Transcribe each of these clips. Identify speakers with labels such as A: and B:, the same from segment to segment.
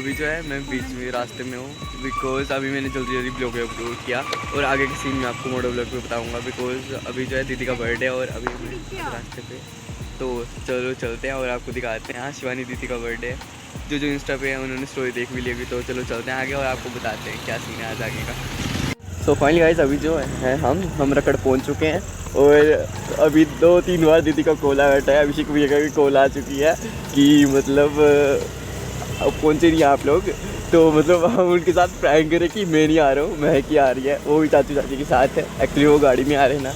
A: अभी जो है मैं बीच में रास्ते में हूँ, बिकॉज़ अभी मैंने जल्दी जल्दी ब्लॉग अपलोड किया और आगे के सीन मैं आपको मोटो ब्लॉग में बताऊँगा, बिकॉज़ अभी जो है दीदी का बर्थडे है और अभी मैं रास्ते पे, तो चलो चलते हैं और आपको दिखाते हैं। हाँ, शिवानी दीदी का बर्थडे है, जो इंस्टा पे है उन्होंने स्टोरी देख भी ली अभी, तो चलो चलते हैं आगे और आपको बताते हैं क्या सीन है आज आगे का। सो फाइनली गाइस अभी जो है हम रकड़ पहुंच चुके हैं और अभी 2-3 बार दीदी का कॉल आ बैठा है। अभिषेक भैया का भी कॉल आ चुकी है कि मतलब अब पहुँचे नहीं आप लोग, तो मतलब हम उनके साथ प्रैंक करें कि मैं नहीं आ रहा हूँ, महक ही आ रही है, वो भी चाचू चाची के साथ है। एक्चुअली वो गाड़ी में आ रहे हैं ना,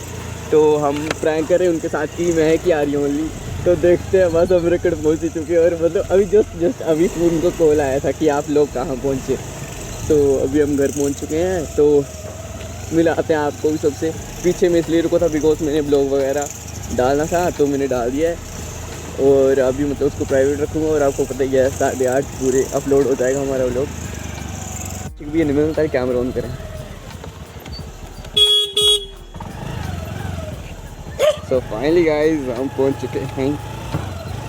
A: तो हम प्रैंक करें उनके साथ कि महक ही आ रही है ओनली। तो देखते हैं, बस हम रकड़ पहुँच ही चुके हैं और मतलब अभी जस्ट अभी उनको कॉल आया था कि आप लोग कहाँ पहुँचे, तो अभी हम घर पहुँच चुके हैं। तो मिलाते हैं आपको भी सबसे। पीछे में इसलिए रुका था बिकॉज मैंने ब्लॉग वगैरह डालना था, तो मैंने डाल दिया है और अभी मतलब उसको प्राइवेट रखूँगा और आपको पता ही है 8:30 पूरे अपलोड हो जाएगा हमारा व्लॉग। ठीक भी नहीं मिलता है, कैमरा ऑन करें। सो फाइनली गाइस हम पहुंच चुके हैं,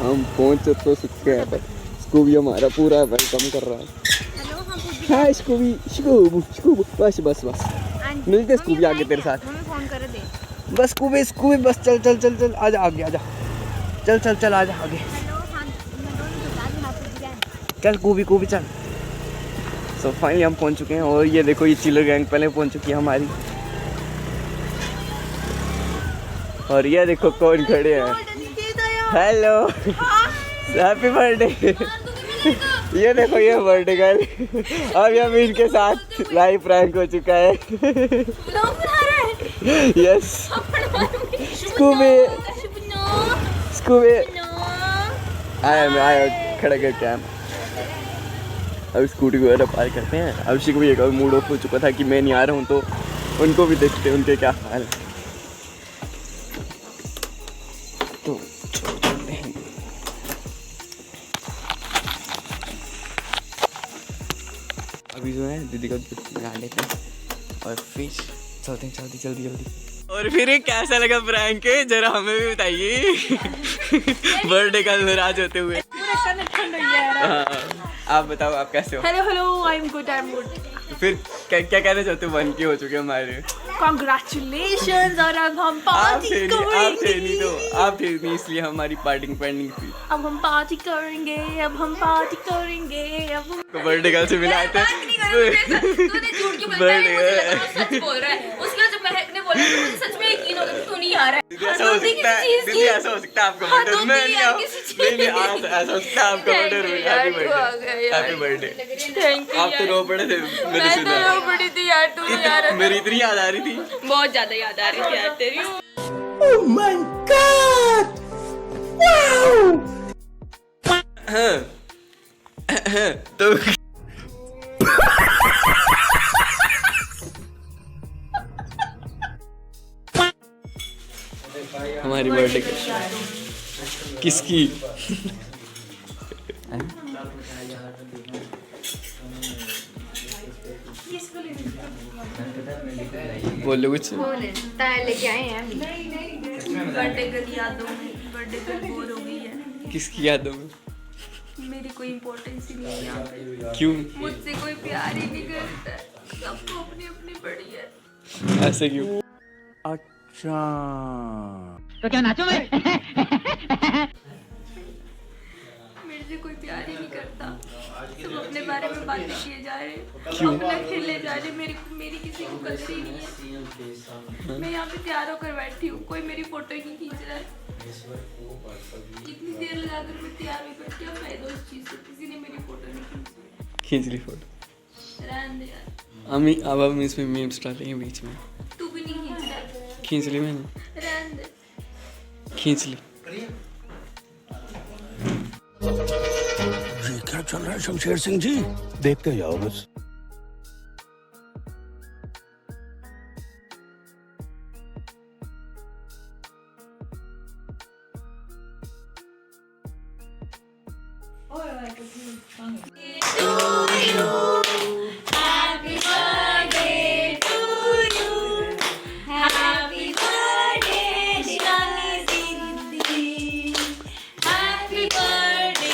A: हम पहुंच तो चुके हैं पर स्कूबी हमारा पूरा वेलकम कर रहा है। हाय स्कूबी, स्कूबी बस बस बस मिलते स्कूबी आगे तेरे साथ।
B: फोन कर दे
A: बस स्कूबी बस चल चल चल चल आजा आगे आजा, चल चल चल आजा आगे, चल कूबी चल। सो फाइनली हम पहुंच चुके हैं और ये देखो ये चिलर गैंग पहले पहुंच चुकी है हमारी, और ये देखो कौन खड़े हैं। Hello happy birthday. ये देखो ये बर्थडे गर्ल, अब हम इनके साथ लाइव प्रैंक हो चुका है। यस स्कूबी आया खड़ा करके हम अब स्कूटी वगैरह पार करते हैं। अभिषेक भैया का मूड ऑफ हो चुका था कि मैं नहीं आ रहा हूँ, तो उनको भी देखते हैं उनके क्या हाल है। तो चलते हैं। अभी जो है दीदी का लगा लेते हैं और फिर चलते हैं जल्दी। और फिर ये कैसा लगा प्रैंक जरा हमें भी बताइए। बर्थडे का नाराज होते हुए। आप बताओ आप कैसे हो?
B: Hello I am good, I am good.
A: फिर क्या कहना चाहते हो? 1 के हो चुके हमारे।
B: कांग्रेचुलेशंस। और अब हम पार्टी करेंगे।
A: आप थे नहीं इसलिए हमारी पार्टी पेंडिंग थी।
B: अब हम पार्टी करेंगे, अब हम
A: बर्थडे गर्ल से मिलाए थे।
B: तूने झूठ क्यों बोला? सच बोल रहा है। उसके बाद जब महक ने बोला तो मुझे सच में यकीन हो गया कि तू नहीं आ रहा है।
A: दीदी ऐसा हो सकता है आपका बर्थडे मैं नहीं आऊं। नहीं ऐसा हो सकता है आपका birthday. Happy birthday.
B: Thank you.
A: आप तो रो पड़े थे मेरे से।
B: मैं तो रो पड़ी थी यार, तू यार।
A: मेरी इतनी याद आ रही थी,
B: बहुत ज्यादा याद आ रही थी यार तेरी।
A: Oh my God wow. तो हमारी बर्थडे किसकी? बोलो कुछ।
B: लेके आए हैं बर्थडे गर्ल यादों में। बर्थडे गर्ल बोर हो गई है।
A: किसकी यादों में?
B: मेरी कोई इम्पोर्टेंस ही नहीं है यहाँ पे।
A: क्यों?
B: मुझसे कोई प्यार ही नहीं करता, सबको अपनी अपनी पड़ी है।
A: ऐसे क्यों?
C: अच्छा तो क्या नाचो मैं?
B: मेरे से कोई प्यार ही नहीं करता, सब अपने बारे में बातें किए जा रहे हैं।
A: क्यों?
B: अपना खेलने जा रहे हैं। मेरी किसी को कदर ही नहीं है। मैं यहाँ पे तैयार होकर बैठी हूँ, कोई मेरी फोटो ही नहीं खींच रहा है। इतनी देर लगाकर मैं तैयार हुई, पर क्या फायदा उस चीज से? किसी ने मेरी फोटो नहीं
A: खींच ली फोटो।
B: रहने दे यार।
A: अब हम इसमें मीम्स डालेंगे बीच में।
B: तू भी नहीं खींच रहा।
A: खींच ली मैंने,
B: रहने दे।
A: खींच ली।
D: ये क्या चल रहा है शमशेर सिंह जी? देखते जाओ बस।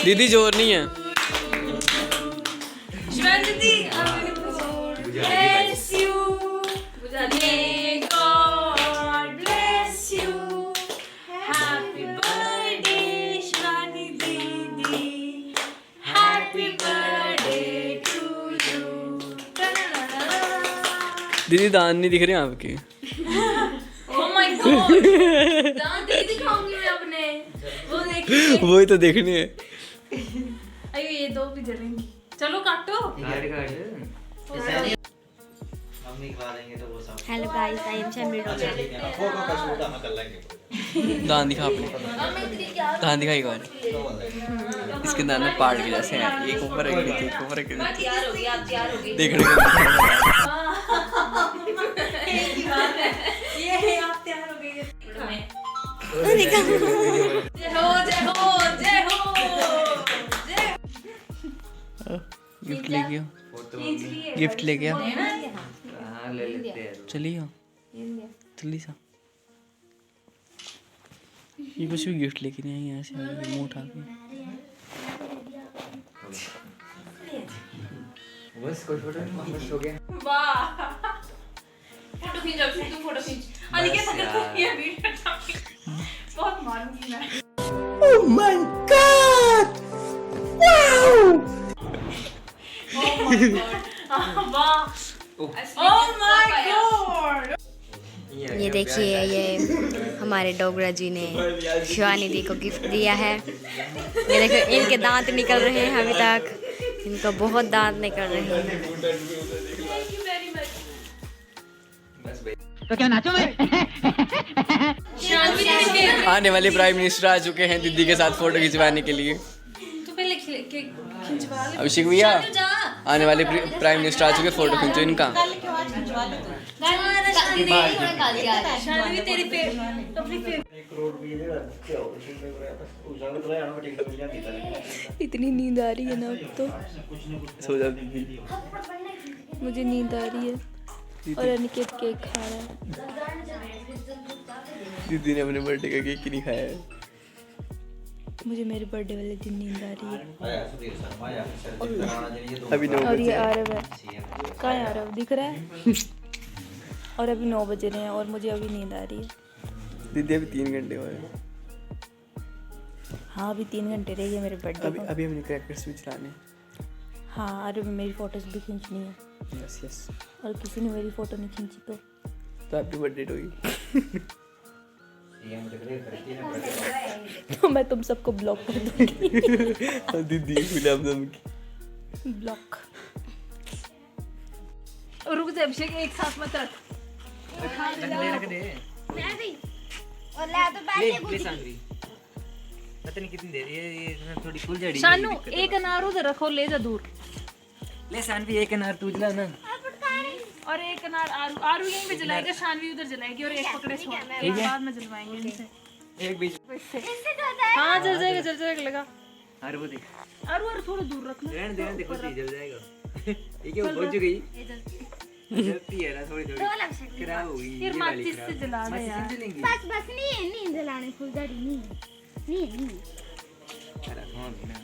A: दीदी जोर नहीं है।
B: दीदी bless you, may God bless you, happy birthday Shani दीदी, happy birthday to you।
A: दीदी दांत नहीं दिख रहे हैं आपके।
B: Oh my God, दांत नहीं दिखाऊंगी मैं अपने, वो देखिए।
A: वही तो देखने है।
B: अयो ये दो भी जलेंगी। चलो काटो।
E: हेलो गाइस, आई एम शर्मी डोगरा।
A: दांत दिखा अपने, दांत दिखा एक बार। इसके दांत में पाड़ के जैसे हैं, एक ऊपर एक नीचे, एक ऊपर एक नीचे।
B: तैयार हो गई, आप तैयार हो गई।
A: देखने को
B: ये है, आप तैयार हो गई। जय हो जय हो जय हो जय।
A: गिफ्ट ले गया, गिफ्ट ले गया। चलिए जल्दी सा। ये कुछ भी गिफ्ट लेके नहीं आई, यहाँ से मुंह उठा के। बस कोई फोटो नहीं हो गया।
B: वाह, फोटो खींच, अब तू फोटो खींच। अनिकेत अगर तू ये वीडियो बहुत मारूंगी मैं।
C: Oh my God! Wow!
B: Oh my God, वाह, oh my God।
E: ये देखिए, ये हमारे डोगरा जी ने शिवानी दी को गिफ्ट दिया है। ये देखो, इनके दांत निकल रहे हैं अभी तक, इनको बहुत दांत निकल रहे हैं।
B: Thank you very much।
C: तो क्या नाचो मैं?
B: शानवी दीदी
A: आने वाले प्राइम मिनिस्टर आ चुके हैं दीदी के साथ फोटो खिंचवाने के लिए।
B: तू पहले खिंचवा ले।
A: अभिषेक भैया, आने वाले प्राइम मिनिस्टर आ चुके, फोटो खींचो इनका।
B: शानवी तेरी पे अपनी पे
F: इतनी नींद आ रही है ना, अब तो
A: सो जा दीदी।
F: मुझे नींद आ रही है। और अनिकेत केक खा रहा है।
A: दीदी ने अपने बर्थडे का केक नहीं खाया है।
F: मुझे मेरे बर्थडे वाले दिन नींद आ रही है।
A: अभी 9
F: और ये
A: बजे।
F: आरव है, कहाँ है आरव? दिख रहा है? और अभी 9 बज रहे हैं और मुझे अभी नींद आ रही है।
A: दीदी अभी 3 घंटे हुए हैं।
F: हाँ, अभी 3 घंटे रह गए मेरे बर्थडे को।
A: अभी हमने क्रैकर्स भी चलाने।
F: हाँ, आरव में मेरी फोटोज भी खींचनी है।
A: Yes yes.
F: और किसी ने मेरी फोटो नहीं खींची तो
A: हैप्पी बर्थडे टू यू।
F: तो मैं तुम सबको ब्लॉक कर दूंगी।
A: दीदी गुलाब जामुन की।
F: ब्लॉक।
B: रुक जा अभिषेक, एक साथ मत रख।
G: पता नहीं कितनी देर ये थोड़ी फुल जड़ी
B: शानू एक अनार उधर रखो, ले जा दूर।
G: ले शानवी एक अनार तू जला ना।
B: और एक अनार आरू, आरू यहीं पे जलाएगा, शानवी उधर जलाएगी और एक पकड़े छोड़। एक बाद में जलवाएंगे इनसे।
G: एक बीच
B: हाँ जल जाएगा, जल जाएगा, लगा।
G: अरे वो देख
B: आरू आरू थोड़ा दूर रखना।
G: रहने दे देखो जल जाएगा। ये क्या पहुंच गई? जलती है ना थोड़ी थोड़ी खराब हो गई।
B: फिर माचिस से जला दे यार।
E: बस नहीं जलाने, फुलझड़ी नहीं।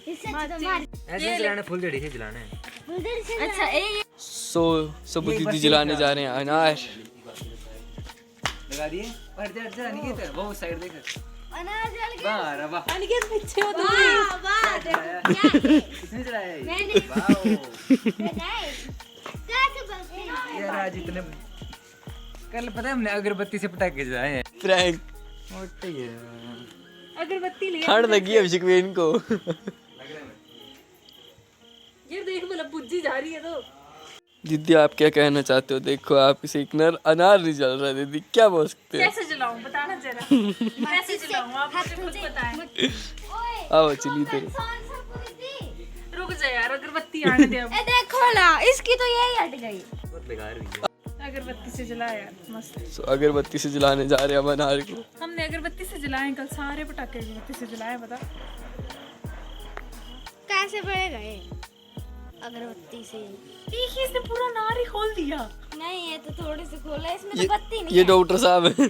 E: इससे तो मार
G: ऐसे जलाना, फुलझड़ी से जलाना है।
E: फुलझड़ी से।
B: अच्छा ये
A: सब दीदी जलाने जा रहे हैं अनार।
G: लगा दिए और जा नहीं किधर वो साइड देख।
E: अनार जल गया।
G: वाह रे वाह,
B: अनिकेत पीछे हो दूर।
E: वाह
G: किसने जलाया ये?
E: मैंने।
G: वाओ
E: कैसे बलते हैं?
G: यार आज इतने कल पता है हमने अगरबत्ती से पटाखे जलाए हैं।
A: प्रैंक।
G: मोटे ये
B: अगरबत्ती ले
A: ठंड लगी है अभिषेक भैया इनको।
B: ये देख मतलब पुज्जी जा रही है तो।
A: दीदी आप क्या कहना चाहते हो? देखो आप इसे एक अनार नहीं जल रहा है दीदी, क्या बोल सकते हैं?
B: कैसे जलाऊं बताना जरा। कैसे जलाऊं आप मुझे खुद बताएं।
A: आओ चलिए तो।
B: रुक जा यार, अगरबत्ती आने दे अब।
E: ए देखो ना, इसकी तो यही हट गई।
G: बहुत बेकार हुई है।
B: अगरबत्ती से जला यार, मस्त।
A: So, अगरबत्ती से जलाने जा रहे हैं हम अनार को।
B: हमने अगरबत्ती से जलाए कल, सारे पटाखे अगरबत्ती से जलाए। बता
E: कैसे बड़े गए अगरबत्ती से?
B: देखिए इसने पूरा नार ही खोल दिया।
E: नहीं, ये तो थोड़े से खोला, इसमें तो बत्ती नहीं
A: ये डॉक्टर साहब है,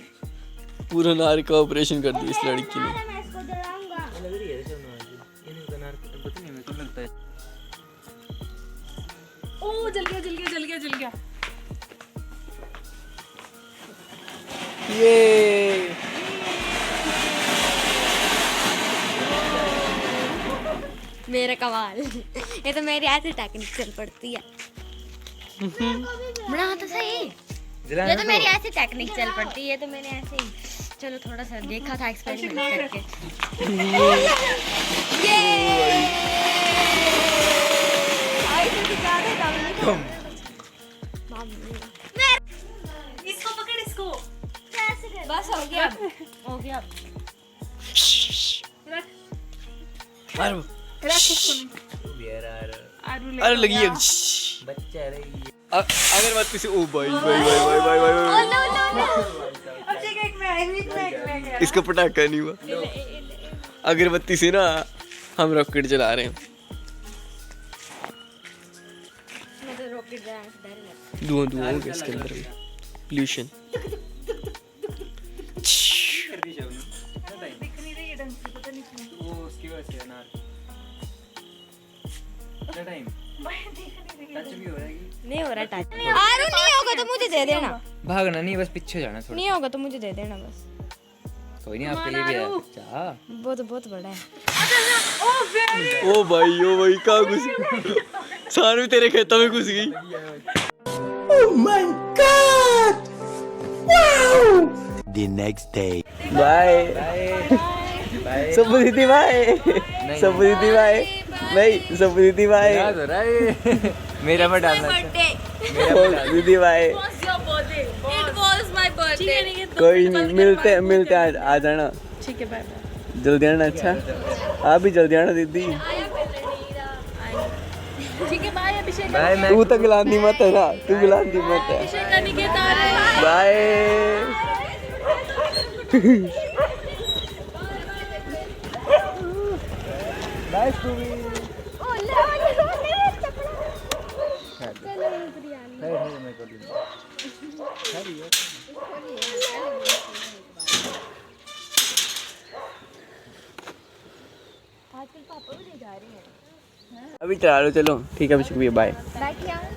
A: पूरा नार का ऑपरेशन कर दिया इस लड़की ने।
E: है। मैं इसको जलाऊंगा।
G: लग रही है ये नहीं अनार पता नहीं मेरे को लगता है।
B: ओ
E: कमाल। ये तो मेरी ऐसी टेक्निक चल पड़ती है। बना तो सही। ये तो मेरी ऐसी टेक्निक चल पड़ती है। ये तो मैंने ऐसे ही चलो थोड़ा सा देखा था एक्सपेरिमेंट करके।
B: इसको पकड़ इसको।
E: बस हो गया हो गया।
A: अरे लगी है
G: बच्चा है
A: अगर बात किसी ओ भाई भाई भाई भाई भाई भाई इसका पटाखा नहीं हुआ। अगरबत्ती से ना हम रॉकेट चला रहे हैं। धुआं धुआं हो गया इसके अंदर भी, पोल्यूशन।
G: वो उसकी वजह से ना टाइम टच भी हो रहा है
E: नहीं हो रहा टच। आरू नहीं होगा तो मुझे दे देना।
G: भागना नहीं, बस पीछे जाना थोड़ा।
E: नहीं होगा तो मुझे दे देना बस।
G: कोई नहीं, आपके लिए भी है बच्चा।
E: बहुत बहुत बड़ा है।
A: ओ भाई कहाँ घुस सारू तेरे खेतों में घुस गई।
C: Oh my God! Wow!
D: The next day.
A: Bye सब दीदी बाय सब दीदी बाय नहीं सब दीदी बाय
G: याद हो रहा है मेरा मत डालना
A: दीदी bye.
B: It was my birthday.
A: कोई नहीं, मिलते आ जाना।
F: ठीक है बाय बाय।
A: जल्दी आना। अच्छा आप भी जल्दी आना दीदी।
F: ठीक है बाय अभिषेक।
G: बाय। मैं
A: तू तो गिलानी मत है ना, तू गिलानी मत है। बाय
G: बाय सुबी। मैं कर दूंगा।
A: अभी चला लो, चलो ठीक है अभिषेक भैया बाय।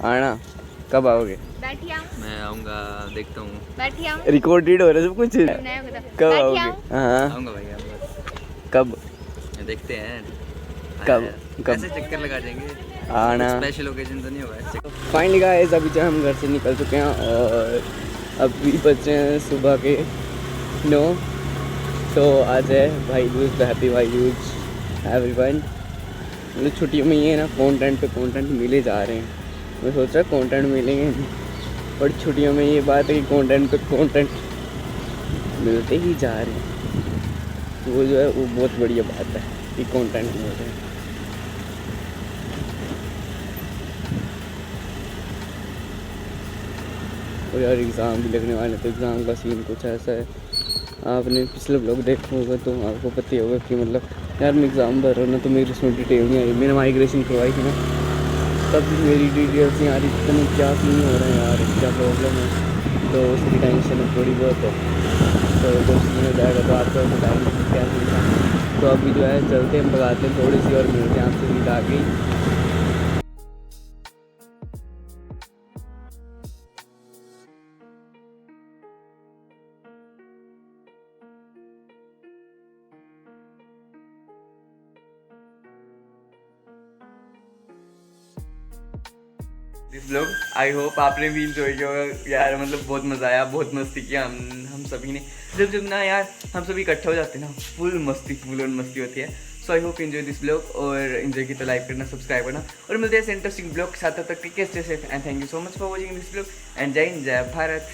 A: आना कब आओगे?
G: मैं आऊँगा, देखता हूँ।
A: रिकॉर्डेड हो रहा है सब कुछ। कब आओगे? हाँ
G: आऊँगा भैया,
A: कब
G: देखते हैं
A: कब
G: कैसे चक्कर लगा जाएंगे।
A: आना।
G: स्पेशल ओकेजन तो नहीं होगा।
A: फाइनली गाइस अभी जो हम घर से निकल चुके हैं और अभी बचे हैं सुबह के 9। तो आज है भाई दूज, हैप्पी भाई दूज एवरीवन। मतलब छुट्टियों में ये ना कंटेंट पे कंटेंट मिले जा रहे हैं। मैं सोच रहा कंटेंट मिलेंगे और छुट्टियों में ये बात है कि कंटेंट पे कंटेंट मिलते ही जा रहे हैं। तो वो जो है वो बहुत बढ़िया बात है कि कंटेंट मिल रहे हैं। और यार एग्ज़ाम भी लगने वाले, तो एग्ज़ाम का सीन कुछ ऐसा है। आपने पिछले ब्लॉग देखा होगा तो आपको पता ही होगा कि मतलब यार मैं एग्ज़ाम भर रहा हूँ ना, तो मेरी उसमें डिटेल नहीं आई। मैंने माइग्रेशन करवाई थी ना, तब मेरी डिटेल्स नहीं आ रही। पता नहीं क्या सीन हो रहा है यार, क्या प्रॉब्लम है, तो उसकी टेंशन है थोड़ी बहुत है। तो जब सीन हो जाएगा तो आपको बताएंगे क्या सीन था। तो अभी जो है चलते हैं, भगाते हैं थोड़ी सी और मिलते हैं आपसे सीधा आके। दिस ब्लॉग आई होप आपने भी इंजॉय किया होगा यार। मतलब बहुत मज़ा आया, बहुत मस्ती किया हम सभी ने। जब ना यार हम सभी इकट्ठे हो जाते हैं ना, फुल ऑन मस्ती होती है। So I hope enjoy this blog, और एंजॉय की तो लाइक करना, सब्सक्राइब करना, और मिलते हैं इंटरेस्टिंग ब्लॉग के साथ। तब तक take care, stay safe and thank you so much for watching this blog and जय हिंद, जय भारत।